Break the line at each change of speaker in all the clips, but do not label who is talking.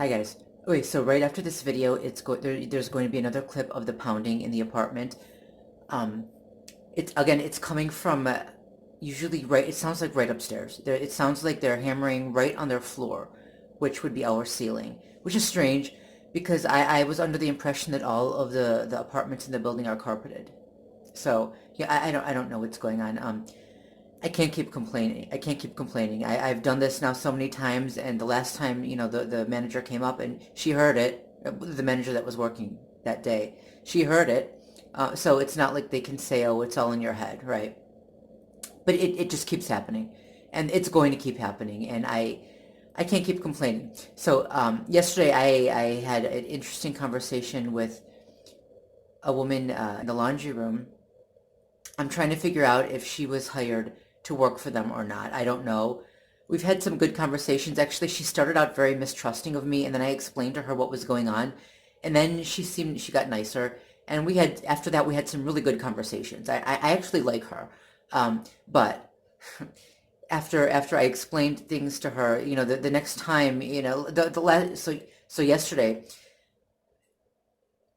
Hi guys. Okay, so right after this video, there's going to be another clip of the pounding in the apartment. Um, it's coming from usually right. It sounds like right upstairs. It sounds like they're hammering right on their floor, which would be our ceiling, which is strange because I was under the impression that all of the apartments in the building are carpeted. So yeah, I don't know what's going on. I can't keep complaining. I can't keep complaining. I've done this now so many times, and the last time, the manager came up and she heard it, the manager that was working that day, she heard it. So it's not like they can say, oh, it's all in your head, right? But it just keeps happening, and it's going to keep happening, and I can't keep complaining. So yesterday I had an interesting conversation with a woman in the laundry room. I'm trying to figure out if she was hired to work for them or not. I don't know. We've had some good conversations. Actually, she started out very mistrusting of me, and then I explained to her what was going on. And then she got nicer. And after that, we had some really good conversations. I actually like her. But after I explained things to her, the next time, the last, so yesterday,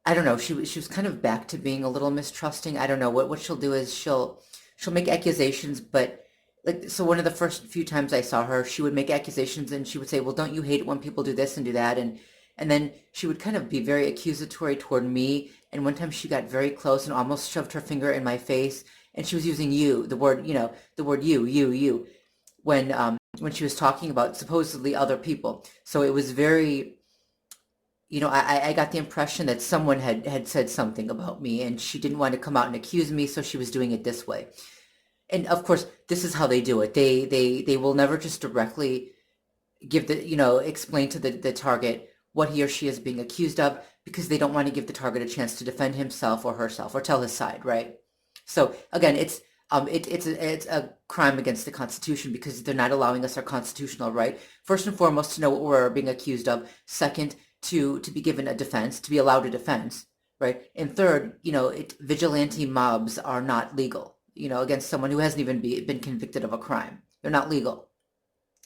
I don't know. She was kind of back to being a little mistrusting. I don't know what she'll do is she'll make accusations, but like so one of the first few times I saw her, she would make accusations and she would say, "Well, don't you hate it when people do this and do that?" And then she would kind of be very accusatory toward me. And one time she got very close and almost shoved her finger in my face, and she was using you, the word you when she was talking about supposedly other people. So it was very I got the impression that someone had said something about me and she didn't want to come out and accuse me, so she was doing it this way. And of course, this is how they do it. They will never just directly give explain to the target what he or she is being accused of because they don't want to give the target a chance to defend himself or herself or tell his side, right? So again, it's a crime against the Constitution because they're not allowing us our constitutional right. First and foremost, to know what we're being accused of. Second, to be given a defense, to be allowed a defense, right? And third, vigilante mobs are not legal, against someone who hasn't even been convicted of a crime. They're not legal.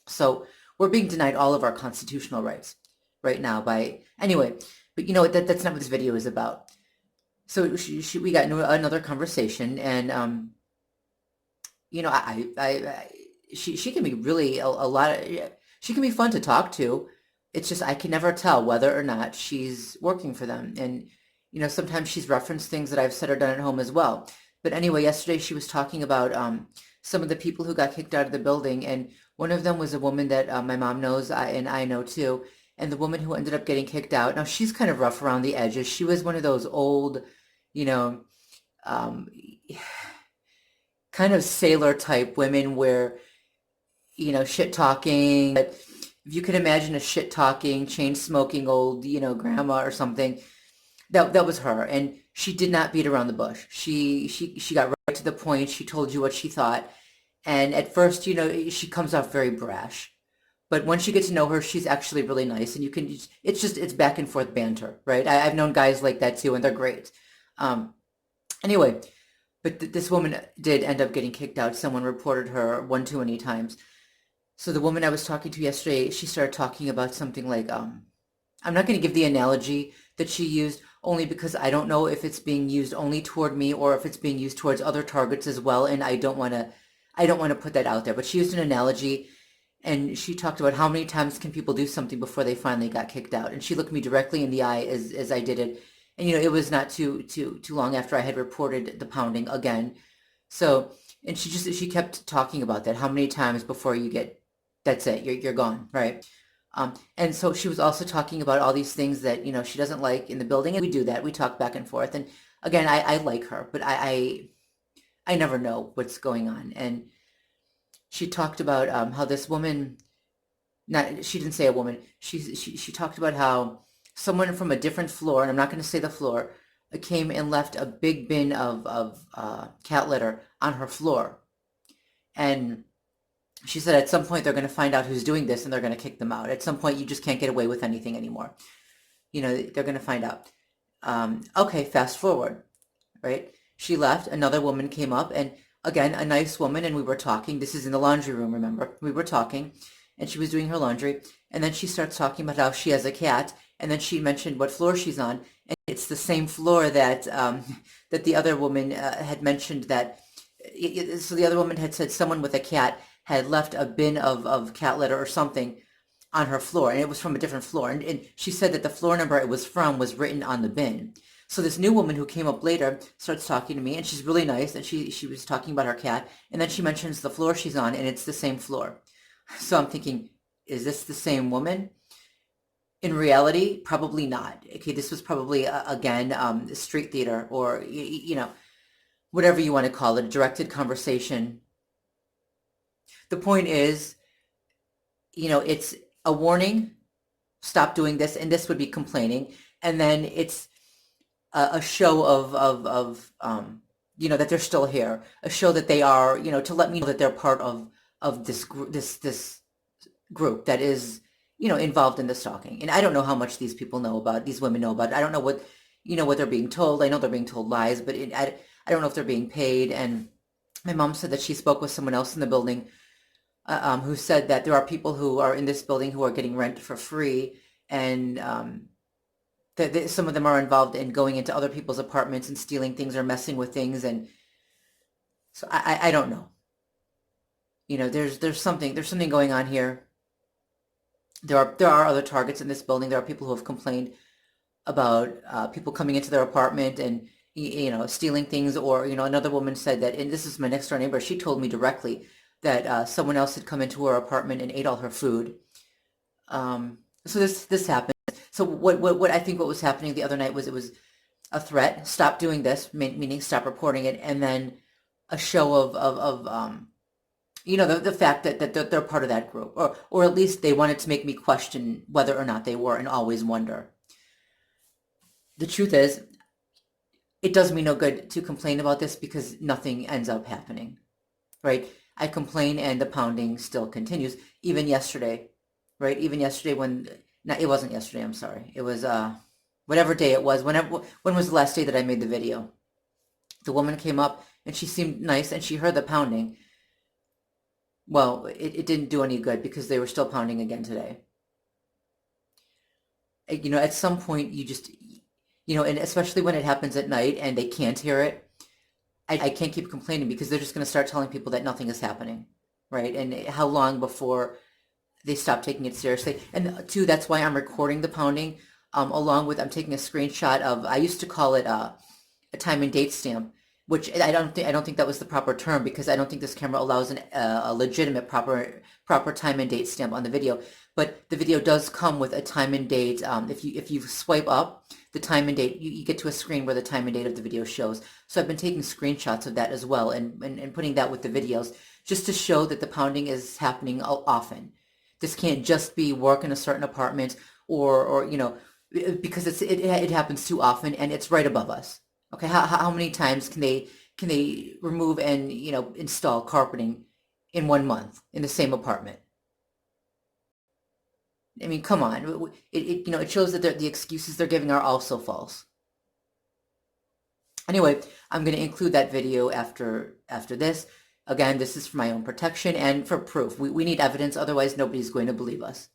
So we're being denied all of our constitutional rights right now anyway, but that's not what this video is about. So we got into another conversation, and she can be really a lot of, she can be fun to talk to. It's just I can never tell whether or not she's working for them. And sometimes she's referenced things that I've said or done at home as well. But anyway, yesterday she was talking about some of the people who got kicked out of the building, and one of them was a woman that my mom knows, and I know too. And the woman who ended up getting kicked out, now she's kind of rough around the edges. She was one of those old, you know, um, kind of sailor type women where, shit talking. But if you could imagine a shit talking, chain smoking old, grandma or something, that was her. And she did not beat around the bush. She got right to the point. She told you what she thought. And at first, she comes off very brash. But once you get to know her, she's actually really nice. And it's back and forth banter, right? I've known guys like that too, and they're great. Um, anyway, but this woman did end up getting kicked out. Someone reported her one too many times. So the woman I was talking to yesterday, she started talking about something like, I'm not going to give the analogy that she used only because I don't know if it's being used only toward me or if it's being used towards other targets as well, and I don't want to put that out there. But she used an analogy, and she talked about how many times can people do something before they finally got kicked out. And she looked me directly in the eye as I did it. And it was not too long after I had reported the pounding again. So, and she kept talking about that. How many times before you get, that's it, you're gone, right? And so she was also talking about all these things that, she doesn't like in the building. And we do that. We talk back and forth. And again, I like her, but I never know what's going on. And she talked about how this woman, not, she didn't say a woman, she talked about how someone from a different floor, and I'm not going to say the floor, came and left a big bin of cat litter on her floor. And she said at some point they're going to find out who's doing this and they're going to kick them out. At some point you just can't get away with anything anymore. They're going to find out. Okay, fast forward, right? She left. Another woman came up, and again, a nice woman, and we were talking. This is in the laundry room, remember? We were talking, and she was doing her laundry, and then she starts talking about how she has a cat, and then she mentioned what floor she's on, and it's the same floor that that the other woman had mentioned that. So the other woman had said someone with a cat had left a bin of cat litter or something on her floor, and it was from a different floor. And she said that the floor number it was from was written on the bin. So this new woman who came up later starts talking to me, and she's really nice, and she was talking about her cat, and then she mentions the floor she's on, and it's the same floor. So I'm thinking, is this the same woman? In reality, probably not. Okay, this was probably again street theater, or you know, whatever you want to call it, a directed conversation. The point is, you know, it's a warning, stop doing this, and this would be complaining, and then it's a show of you know, that they're still here, a show that they are, you know, to let me know that they're part of this this group that is, you know, involved in the stalking. And I don't know how much these people know about, these women know about it. I don't know what, you know, what they're being told. I know they're being told lies, but I don't know if they're being paid. And my mom said that she spoke with someone else in the building who said that there are people who are in this building who are getting rent for free, and that some of them are involved in going into other people's apartments and stealing things or messing with things. And so I don't know. You know, there's something going on here. There are other targets in this building. There are people who have complained about people coming into their apartment and, you know, stealing things. Or, you know, another woman said that, and this is my next door neighbor, she told me directly that someone else had come into her apartment and ate all her food. So this happened. So what I think what was happening the other night was, it was a threat, stop doing this, meaning stop reporting it, and then a show of you know, the fact that they're part of that group, or at least they wanted to make me question whether or not they were, and always wonder. The truth is, it does me no good to complain about this because nothing ends up happening, right? I complain and the pounding still continues. Even yesterday, right? Even yesterday when, no, it wasn't yesterday, I'm sorry. It was whatever day it was. When was the last day that I made the video? The woman came up and she seemed nice and she heard the pounding. Well, it didn't do any good because they were still pounding again today. You know, at some point you just, you know, and especially when it happens at night and they can't hear it, I can't keep complaining because they're just going to start telling people that nothing is happening, right? And how long before they stop taking it seriously? And two, that's why I'm recording the pounding, along with, I'm taking a screenshot of, I used to call it a time and date stamp, which I don't think that was the proper term, because I don't think this camera allows a legitimate proper time and date stamp on the video. But the video does come with a time and date. If you swipe up the time and date, you get to a screen where the time and date of the video shows. So I've been taking screenshots of that as well, and putting that with the videos, just to show that the pounding is happening often. This can't just be work in a certain apartment, or you know, because it happens too often, and it's right above us. Okay, how many times can they remove and, you know, install carpeting in 1 month in the same apartment? I mean, come on. You know, it shows that the excuses they're giving are also false. Anyway, I'm going to include that video after this. Again, this is for my own protection and for proof. We need evidence, otherwise nobody's going to believe us.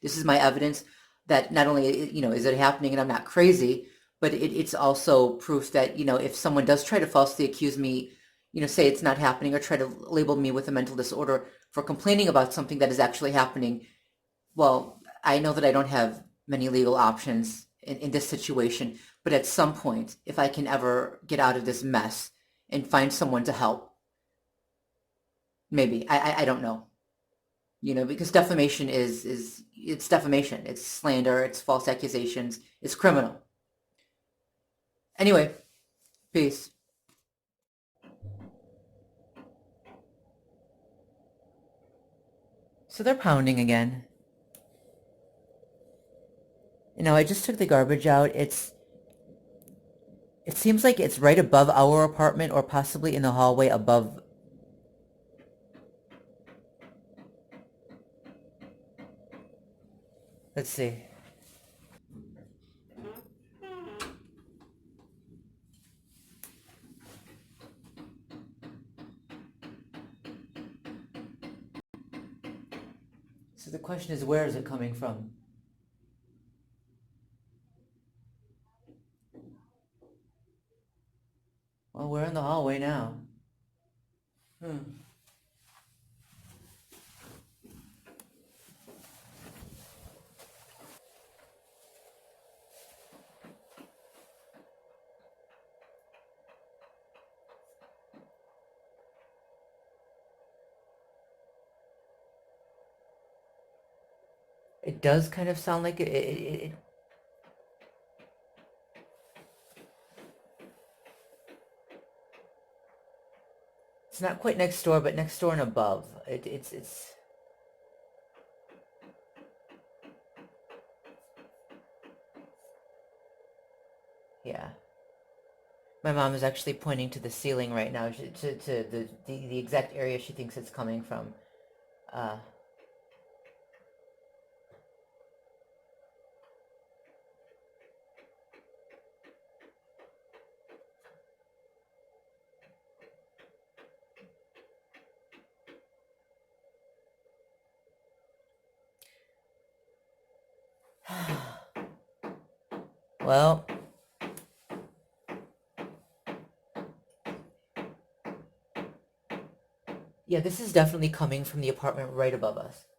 This is my evidence that not only, you know, is it happening and I'm not crazy, but it's also proof that, you know, if someone does try to falsely accuse me, you know, say it's not happening, or try to label me with a mental disorder for complaining about something that is actually happening, well, I know that I don't have many legal options in this situation, but at some point, if I can ever get out of this mess and find someone to help, maybe, I don't know, you know, because defamation it's defamation, it's slander, it's false accusations, it's criminal. Anyway, peace. So they're pounding again. You know, I just took the garbage out. It seems like it's right above our apartment, or possibly in the hallway above. Let's see. question is, where is it coming from? Well, we're in the hallway now. It does kind of sound like it's not quite next door, but next door and above. It's yeah. My mom is actually pointing to the ceiling right now, to the exact area she thinks it's coming from. Uh, well, yeah, this is definitely coming from the apartment right above us.